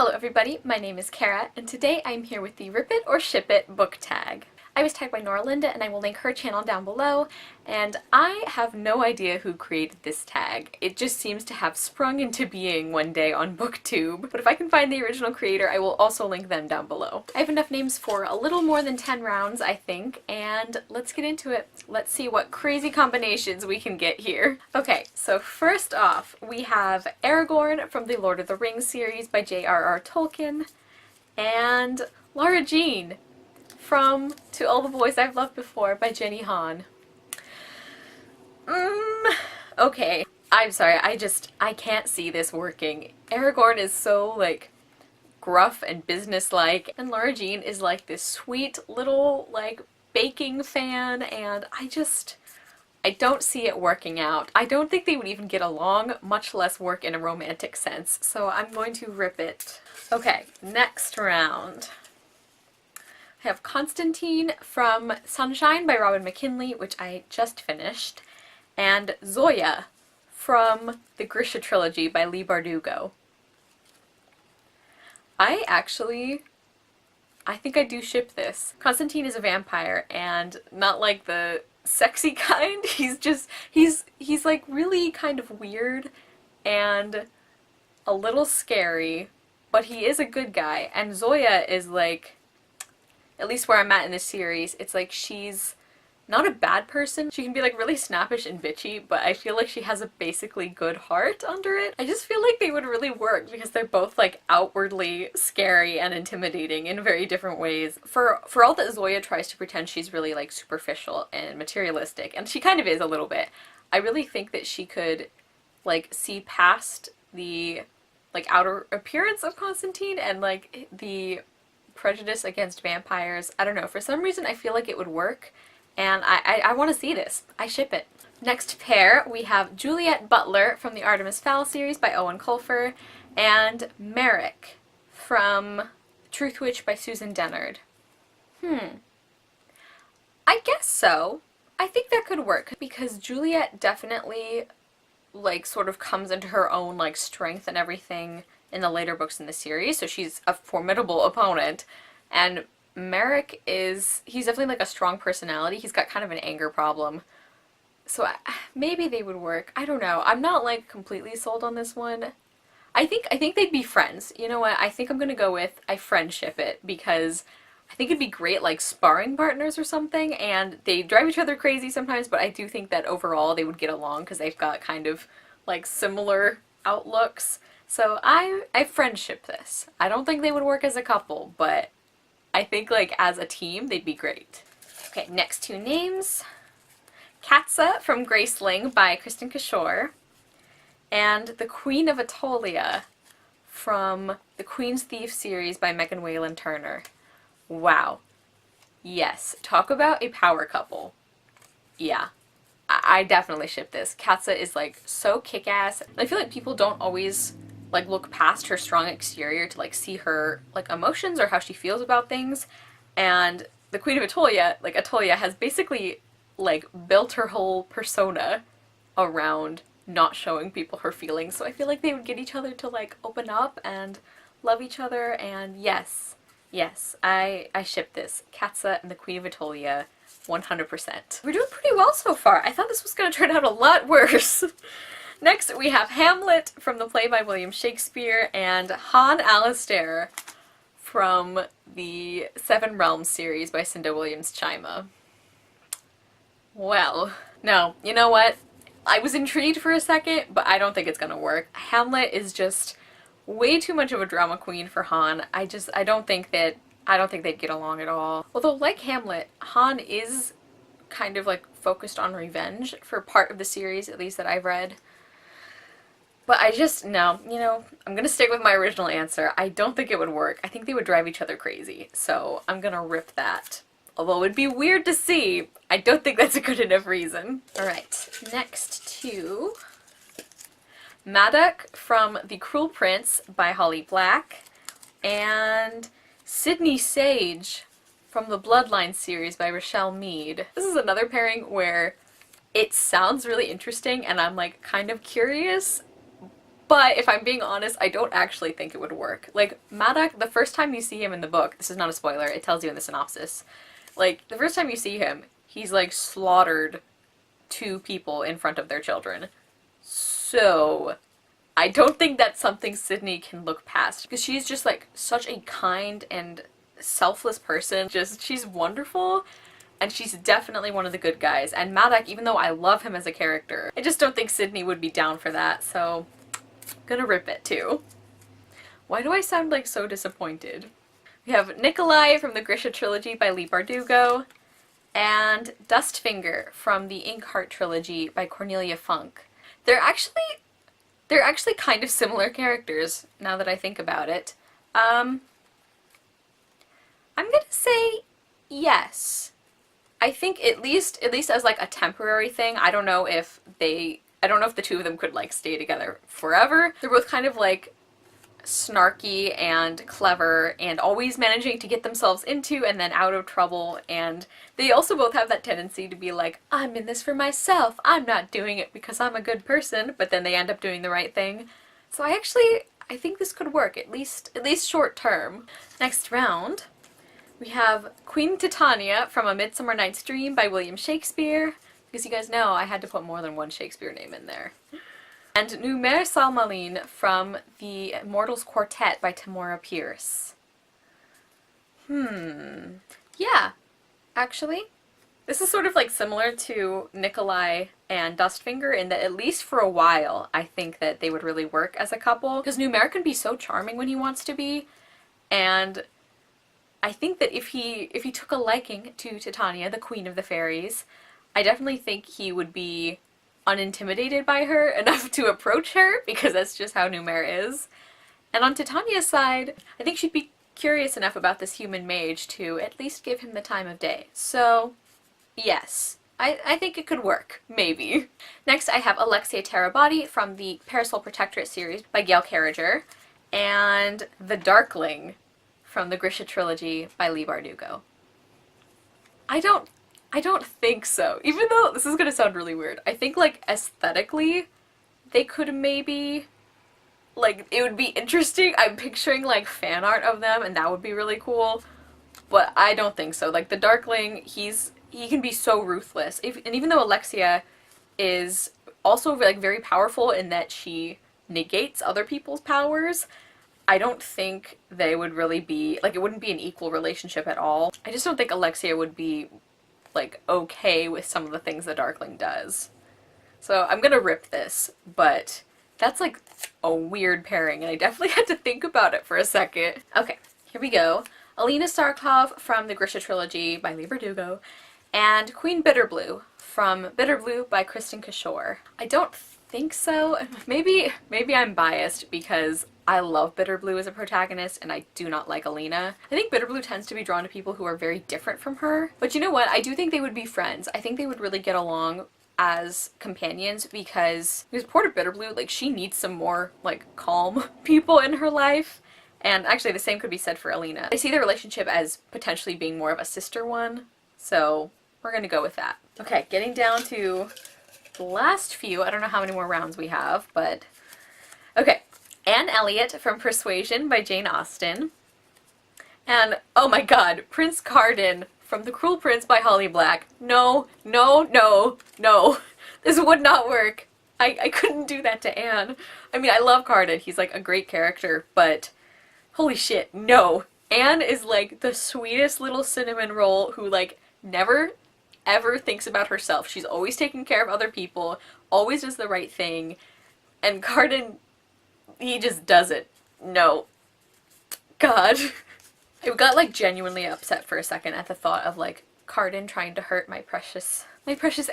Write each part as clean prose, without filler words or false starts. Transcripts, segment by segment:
Hello everybody, my name is Kara, and today I'm here with the Rip It or Ship It book tag. I was tagged by Nora Linda, and I will link her channel down below, and I have no idea who created this tag. It just seems to have sprung into being one day on BookTube, but if I can find the original creator, I will also link them down below. I have enough names for a little more than 10 rounds, I think, and let's get into it. Let's see what crazy combinations we can get here. Okay, so first off, we have Aragorn from the Lord of the Rings series by J.R.R. Tolkien, and Lara Jean from To All the Boys I've Loved Before by Jenny Han. Okay, I'm sorry, I can't see this working. Aragorn is so, like, gruff and businesslike, and Lara Jean is like this sweet little, like, baking fan, and I don't see it working out. I don't think they would even get along, much less work in a romantic sense, so I'm going to rip it. Okay, next round. I have Constantine from Sunshine by Robin McKinley, which I just finished, and Zoya from the Grisha trilogy by Leigh Bardugo. I think I do ship this. Constantine is a vampire, and not like the sexy kind. He's like really kind of weird and a little scary, but he is a good guy, and Zoya is like, at least where I'm at in this series, it's like she's not a bad person. She can be like really snappish and bitchy, but I feel like she has a basically good heart under it. I just feel like they would really work because they're both like outwardly scary and intimidating in very different ways. For all that Zoya tries to pretend she's really like superficial and materialistic, and she kind of is a little bit, I really think that she could like see past the like outer appearance of Constantine and like the prejudice against vampires. I don't know, for some reason I feel like it would work, and I want to see this. I ship it. Next pair, we have Juliet Butler from the Artemis Fowl series by Owen Colfer, and Merrick from Truth Witch by Susan Dennard. I guess so. I think that could work, because Juliet definitely like sort of comes into her own like strength and everything in the later books in the series, so she's a formidable opponent, and Merrick he's definitely like a strong personality. He's got kind of an anger problem, so maybe they would work. I don't know. I'm not like completely sold on this one. I think they'd be friends. You know what? I think I'm gonna go with I friendship it, because I think it'd be great like sparring partners or something, and they drive each other crazy sometimes, but I do think that overall they would get along because they've got kind of like similar outlooks. So I friendship this. I don't think they would work as a couple, but I think like as a team they'd be great. Okay, next two names. Katsa from Graceling by Kristen Kishore, and The Queen of Atolia from the Queen's Thief series by Megan Whalen Turner. Wow. Yes, talk about a power couple. Yeah. I definitely ship this. Katsa is like so kick-ass. I feel like people don't always like look past her strong exterior to like see her like emotions or how she feels about things, and the Queen of Atolia, like Atolia has basically like built her whole persona around not showing people her feelings, so I feel like they would get each other to like open up and love each other, and yes, I ship this. Katsa and the Queen of Atolia 100%. We're doing pretty well so far. I thought this was gonna turn out a lot worse. Next, we have Hamlet from the play by William Shakespeare, and Han Alastair from the Seven Realms series by Cinda Williams-Chima. Well, no, you know what? I was intrigued for a second, but I don't think it's gonna work. Hamlet is just way too much of a drama queen for Han. I don't think they'd get along at all. Although, like Hamlet, Han is kind of like focused on revenge for part of the series, at least that I've read. But no, you know, I'm gonna stick with my original answer. I don't think it would work. I think they would drive each other crazy, so I'm gonna rip that. Although it would be weird to see, I don't think that's a good enough reason. Alright, next to Maddock from The Cruel Prince by Holly Black, and Sydney Sage from the Bloodline series by Rochelle Mead. This is another pairing where it sounds really interesting and I'm like kind of curious, But if I'm being honest, I don't actually think it would work. Like, Maddox, the first time you see him in the book, this is not a spoiler, it tells you in the synopsis, like, the first time you see him, he's, like, slaughtered 2 people in front of their children. So, I don't think that's something Sydney can look past, because she's just, like, such a kind and selfless person. Just, she's wonderful, and she's definitely one of the good guys. And Maddox, even though I love him as a character, I just don't think Sydney would be down for that, so I'm gonna rip it too. Why do I sound like so disappointed? We have Nikolai from the Grisha trilogy by Leigh Bardugo, and Dustfinger from the Inkheart trilogy by Cornelia Funk. They're actually kind of similar characters, now that I think about it. I'm gonna say yes. I think at least as like a temporary thing. I don't know if the 2 of them could like stay together forever. They're both kind of like snarky and clever and always managing to get themselves into and then out of trouble, and they also both have that tendency to be like, I'm in this for myself, I'm not doing it because I'm a good person, but then they end up doing the right thing. So I think this could work, at least short term. Next round, we have Queen Titania from A Midsummer Night's Dream by William Shakespeare, because you guys know I had to put more than one Shakespeare name in there. And Numair Salmaline from The Immortals Quartet by Tamora Pierce. Yeah, actually. This is sort of like similar to Nikolai and Dustfinger in that at least for a while I think that they would really work as a couple. Because Numair can be so charming when he wants to be, and I think that if he took a liking to Titania, the Queen of the Fairies, I definitely think he would be unintimidated by her enough to approach her, because that's just how Numair is. And on Titania's side, I think she'd be curious enough about this human mage to at least give him the time of day. So, yes. I think it could work. Maybe. Next, I have Alexia Terabati from the Parasol Protectorate series by Gail Carriger, and The Darkling from the Grisha trilogy by Leigh Bardugo. I don't think so. Even though this is gonna sound really weird, I think like aesthetically they could maybe, like, it would be interesting. I'm picturing like fan art of them and that would be really cool, but I don't think so. Like the Darkling, he can be so ruthless. And even though Alexia is also like very powerful in that she negates other people's powers, I don't think they would really be, like, it wouldn't be an equal relationship at all. I just don't think Alexia would be like okay with some of the things the Darkling does. So I'm gonna rip this, but that's like a weird pairing and I definitely had to think about it for a second. Okay, here we go. Alina Starkov from the Grisha trilogy by Leigh Bardugo, and Queen Bitterblue from Bitterblue by Kristen Kishore. I don't think so. Maybe I'm biased because I love Bitterblue as a protagonist and I do not like Alina. I think Bitterblue tends to be drawn to people who are very different from her. But you know what? I do think they would be friends. I think they would really get along as companions because poor Bitterblue, like, she needs some more, like, calm people in her life. And actually the same could be said for Alina. I see their relationship as potentially being more of a sister one, so we're gonna go with that. Okay, getting down to the last few. I don't know how many more rounds we have, but okay. Anne Elliot from Persuasion by Jane Austen. And, oh my god, Prince Cardan from The Cruel Prince by Holly Black. No, no, no, no. This would not work. I couldn't do that to Anne. I mean, I love Cardan. He's like a great character, but holy shit, no. Anne is like the sweetest little cinnamon roll who like never ever thinks about herself. She's always taking care of other people, always does the right thing, and Cardan, he just doesn't. No. God. I got like genuinely upset for a second at the thought of like Cardan trying to hurt my precious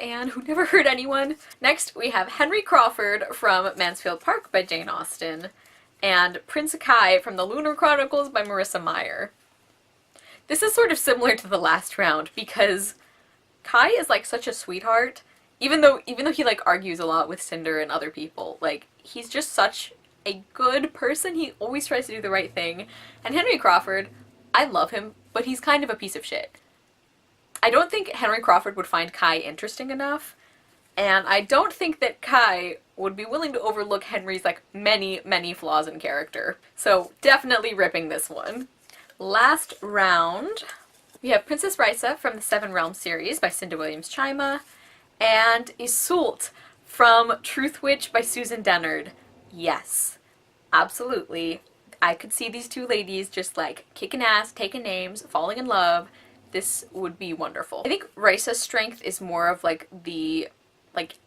Anne, who never hurt anyone. Next we have Henry Crawford from Mansfield Park by Jane Austen, and Prince Kai from the Lunar Chronicles by Marissa Meyer. This is sort of similar to the last round because Kai is like such a sweetheart, even though he like argues a lot with Cinder and other people. Like, he's just such a good person. He always tries to do the right thing. And Henry Crawford, I love him, but he's kind of a piece of shit. I don't think Henry Crawford would find Kai interesting enough, and I don't think that Kai would be willing to overlook Henry's like many, many flaws in character. So definitely ripping this one. Last round, we have Princess Risa from the Seven Realms series by Cinda Williams-Chima, and Iseult from Truth Witch by Susan Dennard. Yes, absolutely. I could see these two ladies just like kicking ass, taking names, falling in love. This would be wonderful. I think Risa's strength is more of like the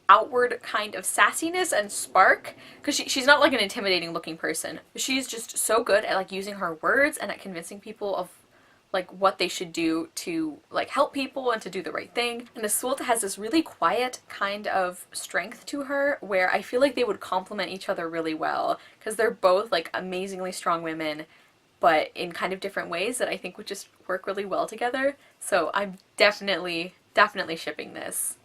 outward kind of sassiness and spark, because she's not like an intimidating looking person. She's just so good at like using her words and at convincing people of like what they should do to like help people and to do the right thing. And Iseult has this really quiet kind of strength to her where I feel like they would complement each other really well, because they're both like amazingly strong women, but in kind of different ways that I think would just work really well together. So I'm definitely shipping this.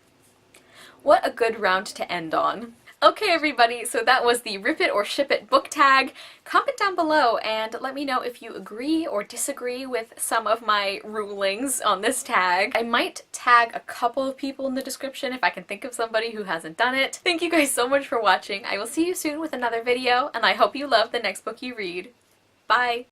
What a good round to end on. Okay everybody, so that was the Rip It or Ship It book tag. Comment down below and let me know if you agree or disagree with some of my rulings on this tag. I might tag a couple of people in the description if I can think of somebody who hasn't done it. Thank you guys so much for watching. I will see you soon with another video, and I hope you love the next book you read. Bye!